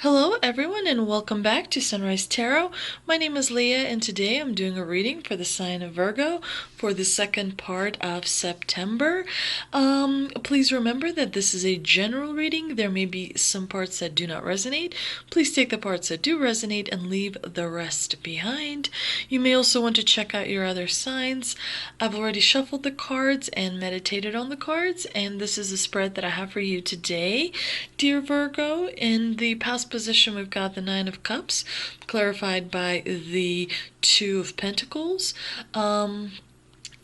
Hello everyone and welcome back to Sunrise Tarot. My name is Leah and today I'm doing a reading for the sign of Virgo for the second part of September. Please remember that this is a general reading. There may be some parts that do not resonate. Please take the parts that do resonate and leave the rest behind. You may also want to check out your other signs. I've already shuffled the cards and meditated on the cards, and this is a spread that I have for you today, dear Virgo. In the past position, we've got the Nine of Cups, clarified by the Two of Pentacles.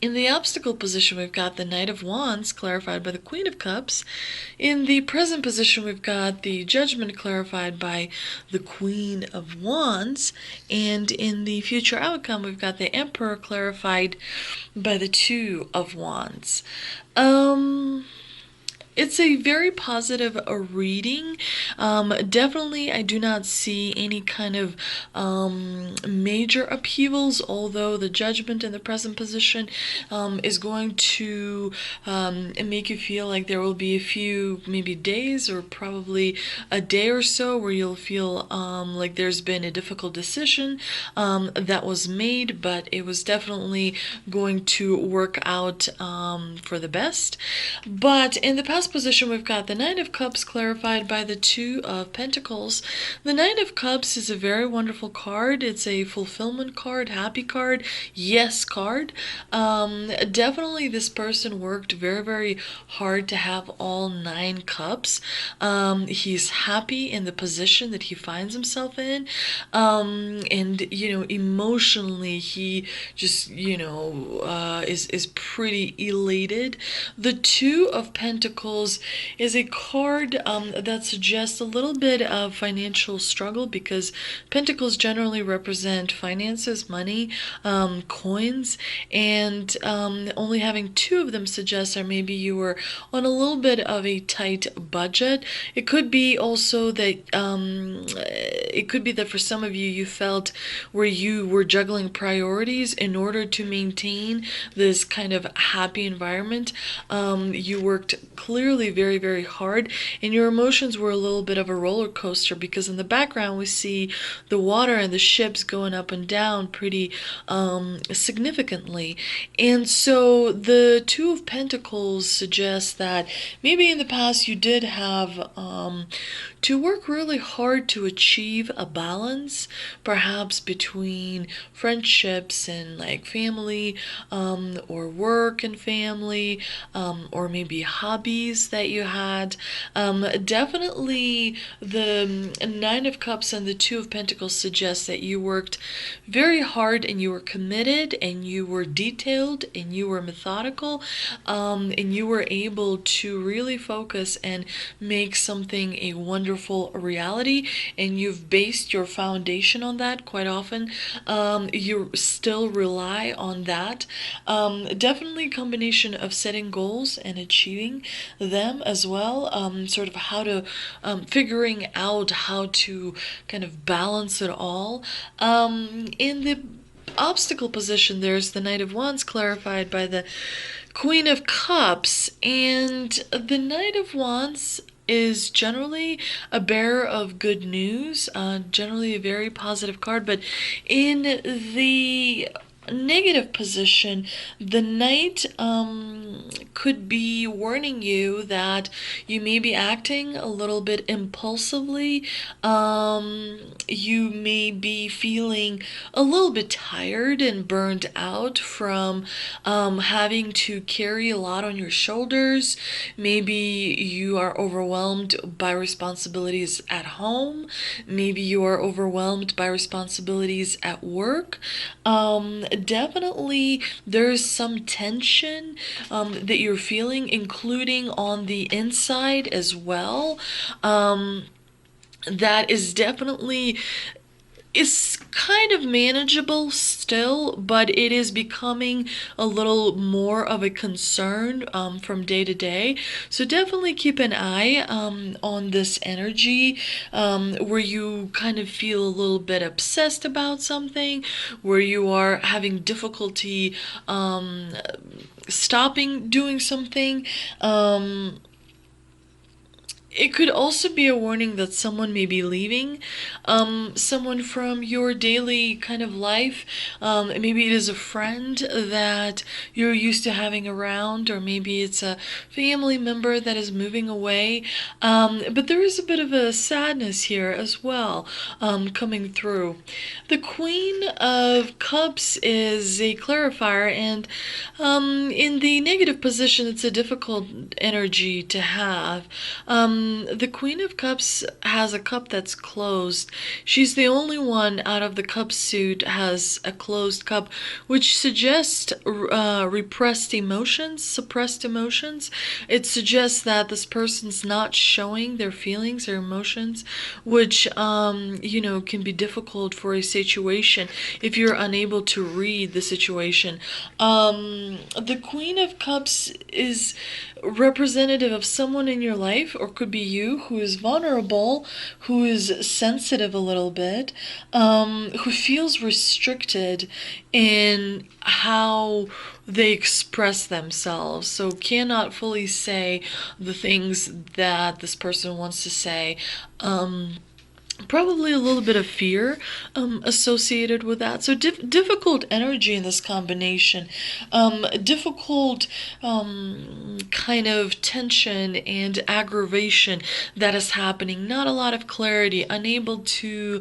In the obstacle position, we've got the Knight of Wands, clarified by the Queen of Cups. In the present position, we've got the Judgment, clarified by the Queen of Wands. And in the future outcome, we've got the Emperor, clarified by the Two of Wands. It's a very positive reading. Definitely, I do not see any kind of major upheavals, although the Judgment in the present position is going to make you feel like there will be a few maybe days or probably a day or so where you'll feel like there's been a difficult decision that was made, but it was definitely going to work out for the best. But in the past position, we've got the Nine of Cups, clarified by the Two of Pentacles. The Nine of Cups is a very wonderful card. It's a fulfillment card, happy card, yes card. Definitely this person worked very, very hard to have all 9 cups. He's happy in the position that he finds himself in. And, emotionally, he just, is pretty elated. The Two of Pentacles is a card that suggests a little bit of financial struggle, because pentacles generally represent finances, money, coins, and only having 2 of them suggests that maybe you were on a little bit of a tight budget. It could be also that for some of you, you felt where you were juggling priorities in order to maintain this kind of happy environment. You worked clearly very, very hard, and your emotions were a little bit of a roller coaster, because in the background we see the water and the ships going up and down pretty significantly. And so the Two of Pentacles suggests that maybe in the past you did have to work really hard to achieve a balance, perhaps between friendships and like family, or work and family, or maybe hobbies that you had. Definitely the Nine of Cups and the Two of Pentacles suggest that you worked very hard and you were committed and you were detailed and you were methodical, and you were able to really focus and make something a wonderful reality, and you've based your foundation on that. Quite often you still rely on that. Definitely a combination of setting goals and achieving them as well, sort of how to figuring out how to kind of balance it all. In the obstacle position, there's the Knight of Wands, clarified by the Queen of Cups, and the Knight of Wands is generally a bearer of good news, generally a very positive card. But in the negative position, the Knight could be warning you that you may be acting a little bit impulsively. You may be feeling a little bit tired and burned out from having to carry a lot on your shoulders. Maybe you are overwhelmed by responsibilities at home. Maybe you are overwhelmed by responsibilities at work. Definitely there's some tension that you're feeling, including on the inside as well. That is definitely, it's kind of manageable still, but it is becoming a little more of a concern from day to day. So definitely keep an eye on this energy, where you kind of feel a little bit obsessed about something, where you are having difficulty stopping doing something. It could also be a warning that someone may be leaving, someone from your daily kind of life. Maybe it is a friend that you're used to having around, or maybe it's a family member that is moving away. But there is a bit of a sadness here as well, coming through. The Queen of Cups is a clarifier, and in the negative position, it's a difficult energy to have. The Queen of Cups has a cup that's closed. She's the only one out of the cup suit has a closed cup, which suggests repressed emotions, suppressed emotions. It suggests that this person's not showing their feelings or emotions, which can be difficult for a situation if you're unable to read the situation. The Queen of Cups is representative of someone in your life, or could be you, who is vulnerable, who is sensitive a little bit, who feels restricted in how they express themselves, so cannot fully say the things that this person wants to say. Probably a little bit of fear associated with that. So difficult energy in this combination. Difficult kind of tension and aggravation that is happening. Not a lot of clarity. Unable to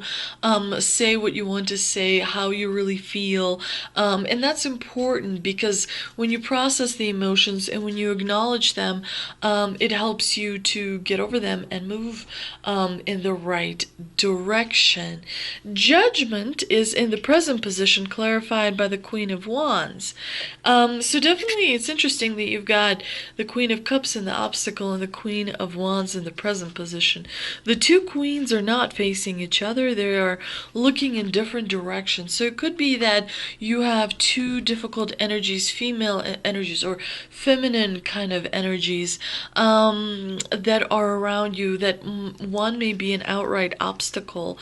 say what you want to say, how you really feel. And that's important, because when you process the emotions and when you acknowledge them, it helps you to get over them and move in the right direction. Judgment is in the present position, clarified by the Queen of Wands. So definitely it's interesting that you've got the Queen of Cups in the obstacle and the Queen of Wands in the present position. The two queens are not facing each other. They are looking in different directions. So it could be that you have two difficult energies, female energies or feminine kind of energies, that are around you, that one may be an outright obstacle,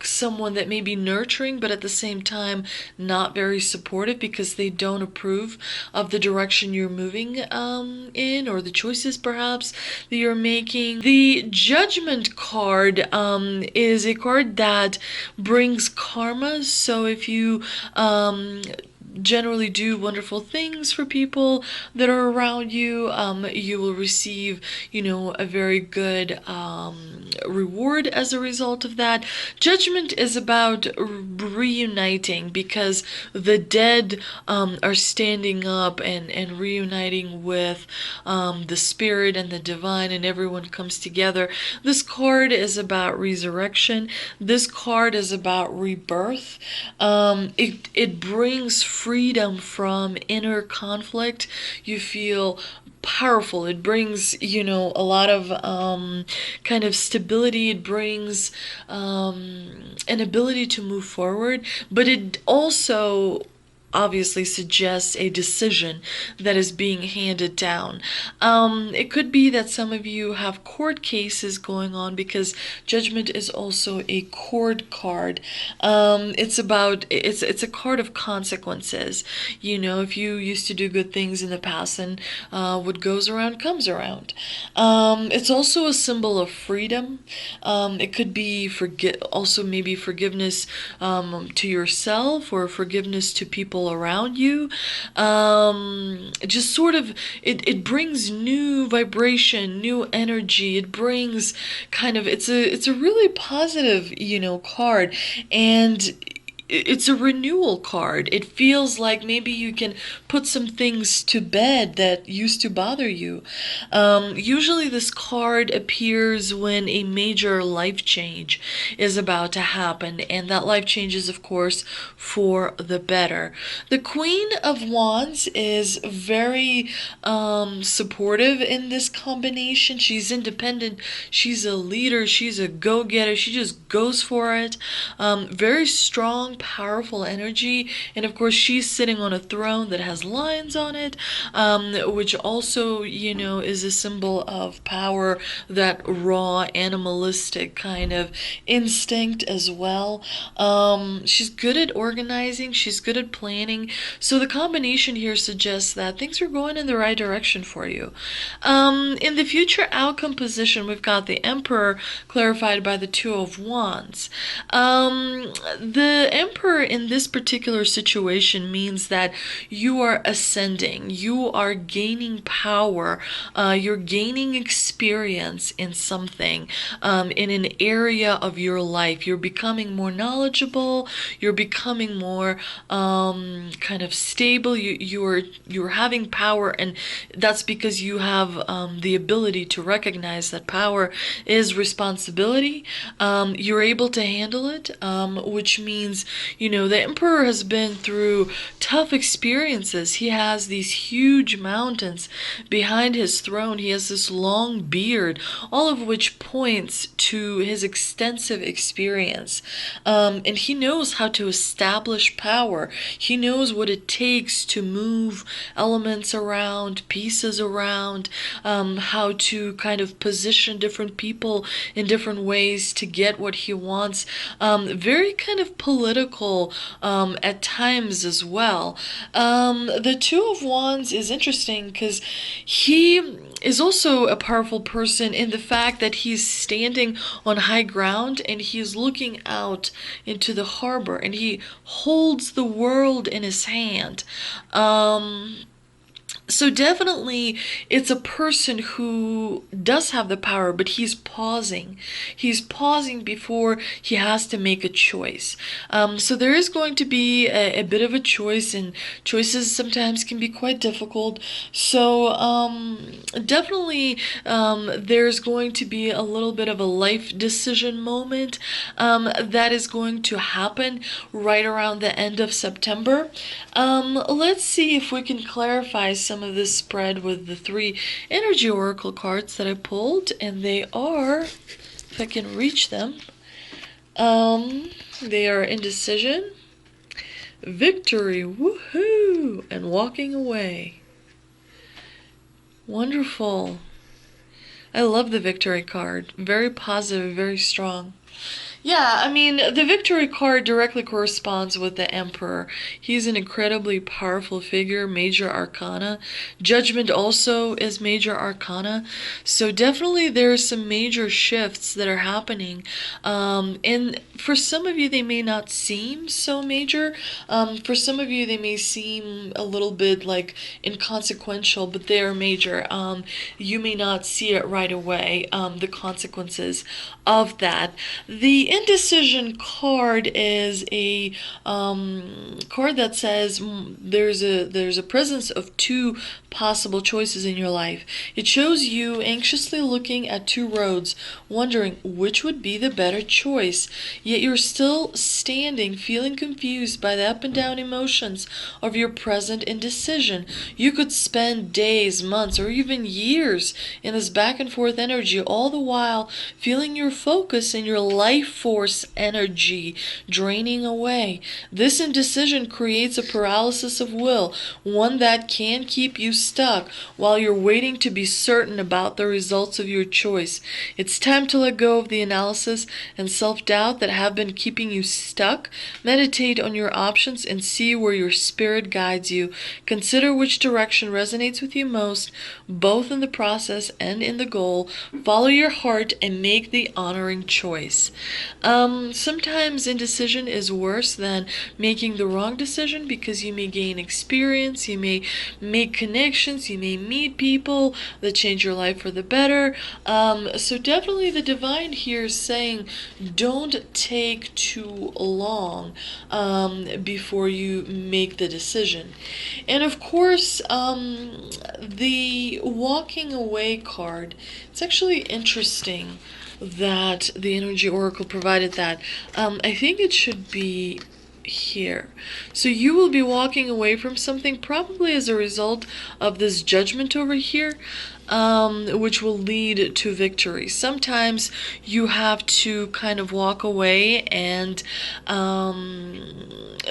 someone that may be nurturing but at the same time not very supportive because they don't approve of the direction you're moving in, or the choices perhaps that you're making. The Judgment card is a card that brings karma. So if you generally do wonderful things for people that are around you, you will receive, a very good reward as a result of that. Judgment is about reuniting, because the dead are standing up and reuniting with the spirit and the divine, and everyone comes together. This card is about resurrection. This card is about rebirth. It brings freedom from inner conflict. You feel powerful. It brings, a lot of kind of stability. It brings an ability to move forward, but it also obviously suggests a decision that is being handed down. It could be that some of you have court cases going on, because Judgment is also a court card. It's a card of consequences. If you used to do good things in the past, and what goes around comes around. It's also a symbol of freedom. It could be also maybe forgiveness to yourself, or forgiveness to people around you. Just sort of, it brings new vibration, new energy. It brings kind of, it's a really positive, card, and it's a renewal card. It feels like maybe you can put some things to bed that used to bother you. Usually this card appears when a major life change is about to happen, and that life change is, of course, for the better. The Queen of Wands is very supportive in this combination. She's independent. She's a leader. She's a go-getter. She just goes for it. Very strong powerful energy. And of course, she's sitting on a throne that has lions on it, which also, is a symbol of power, that raw, animalistic kind of instinct as well. She's good at organizing, she's good at planning. So the combination here suggests that things are going in the right direction for you. In the future outcome position, we've got the Emperor clarified by the Two of Wands. The Emperor in this particular situation means that you are ascending, you are gaining power, you're gaining experience in something, in an area of your life. You're becoming more knowledgeable, you're becoming more kind of stable, you're having power, and that's because you have the ability to recognize that power is responsibility. You're able to handle it, which means, the Emperor has been through tough experiences. He has these huge mountains behind his throne. He has this long beard, all of which points to his extensive experience. And he knows how to establish power. He knows what it takes to move elements around, pieces around, how to kind of position different people in different ways to get what he wants. Very kind of political at times as well. The Two of Wands is interesting because he is also a powerful person in the fact that he's standing on high ground and he's looking out into the harbor and he holds the world in his hand. So definitely it's a person who does have the power, but he's pausing. He's pausing before he has to make a choice. So there is going to be a bit of a choice, and choices sometimes can be quite difficult. So definitely there's going to be a little bit of a life decision moment that is going to happen right around the end of September. Let's see if we can clarify some of this spread with the 3 energy oracle cards that I pulled, and they are, if I can reach them, they are indecision, victory, woohoo, and walking away. Wonderful. I love the victory card. Very positive, very strong. Yeah, I mean, the victory card directly corresponds with the Emperor. He's an incredibly powerful figure, major arcana. Judgment also is major arcana. So definitely there's some major shifts that are happening. And for some of you, they may not seem so major. For some of you, they may seem a little bit like inconsequential, but they are major. You may not see it right away, the consequences of that. The indecision card is a card that says there's a presence of 2 possible choices in your life. It shows you anxiously looking at 2 roads, wondering which would be the better choice. Yet you're still standing, feeling confused by the up and down emotions of your present indecision. You could spend days, months, or even years in this back and forth energy, all the while feeling your focus and your life force energy draining away. This indecision creates a paralysis of will, one that can keep you stuck while you're waiting to be certain about the results of your choice. It's time to let go of the analysis and self-doubt that have been keeping you stuck. Meditate on your options and see where your spirit guides you. Consider which direction resonates with you most, both in the process and in the goal. Follow your heart and make the honoring choice. Sometimes indecision is worse than making the wrong decision because you may gain experience, you may make connections, you may meet people that change your life for the better. So definitely the divine here is saying don't take too long before you make the decision. And of course, the walking away card, it's actually interesting that the energy oracle provided that. I think it should be here. So you will be walking away from something probably as a result of this judgment over here. which will lead to victory. Sometimes you have to kind of walk away, and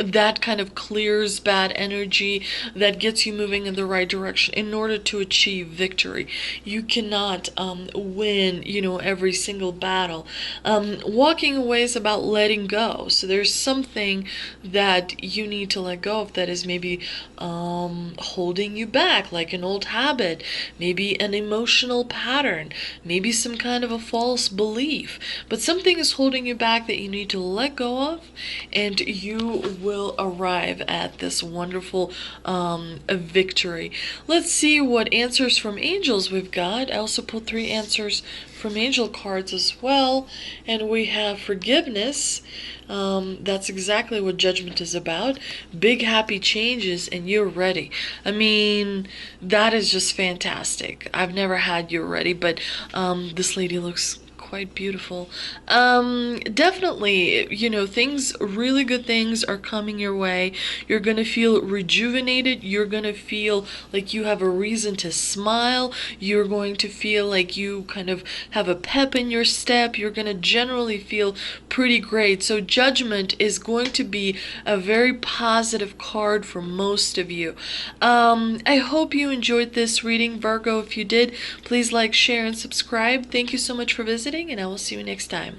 that kind of clears bad energy, that gets you moving in the right direction in order to achieve victory. You cannot win, every single battle. Walking away is about letting go. So there's something that you need to let go of that is maybe holding you back, like an old habit, maybe an emotional pattern, maybe some kind of a false belief. But something is holding you back that you need to let go of, and you will arrive at this wonderful victory. Let's see what answers from angels we've got. I also pulled 3 answers from angel cards as well, and we have forgiveness. That's exactly what judgment is about. Big happy changes, and you're ready. I mean, that is just fantastic. I've never had you're ready, but this lady looks quite beautiful. Definitely, things, really good things are coming your way. You're gonna feel rejuvenated. You're gonna feel like you have a reason to smile. You're going to feel like you kind of have a pep in your step. You're gonna generally feel pretty great. So judgment is going to be a very positive card for most of you. I hope you enjoyed this reading, Virgo. If you did, please like, share, and subscribe. Thank you so much for visiting, and I will see you next time.